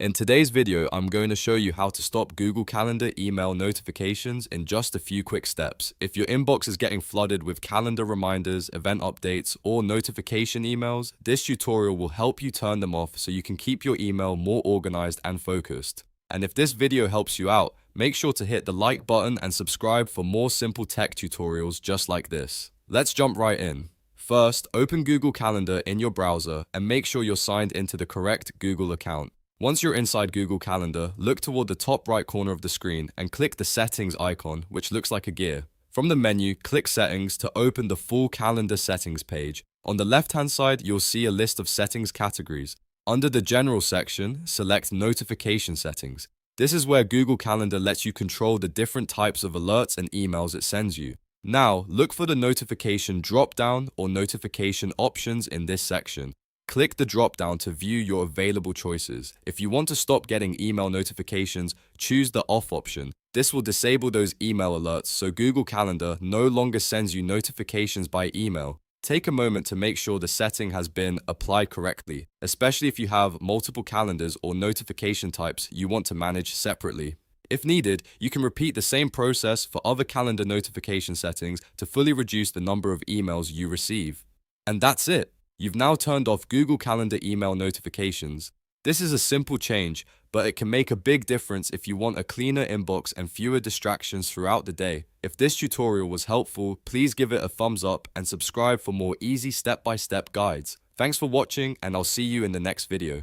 In today's video, I'm going to show you how to stop Google Calendar email notifications in just a few quick steps. If your inbox is getting flooded with calendar reminders, event updates, or notification emails, this tutorial will help you turn them off so you can keep your email more organized and focused. And if this video helps you out, make sure to hit the like button and subscribe for more simple tech tutorials just like this. Let's jump right in. First, open Google Calendar in your browser and make sure you're signed into the correct Google account. Once you're inside Google Calendar, look toward the top right corner of the screen and click the Settings icon, which looks like a gear. From the menu, click Settings to open the full Calendar settings page. On the left-hand side, you'll see a list of settings categories. Under the General section, select Notification Settings. This is where Google Calendar lets you control the different types of alerts and emails it sends you. Now, look for the Notification drop-down or Notification options in this section. Click the drop-down to view your available choices. If you want to stop getting email notifications, choose the Off option. This will disable those email alerts so Google Calendar no longer sends you notifications by email. Take a moment to make sure the setting has been applied correctly, especially if you have multiple calendars or notification types you want to manage separately. If needed, you can repeat the same process for other calendar notification settings to fully reduce the number of emails you receive. And that's it. You've now turned off Google Calendar email notifications. This is a simple change, but it can make a big difference if you want a cleaner inbox and fewer distractions throughout the day. If this tutorial was helpful, please give it a thumbs up and subscribe for more easy step-by-step guides. Thanks for watching, and I'll see you in the next video.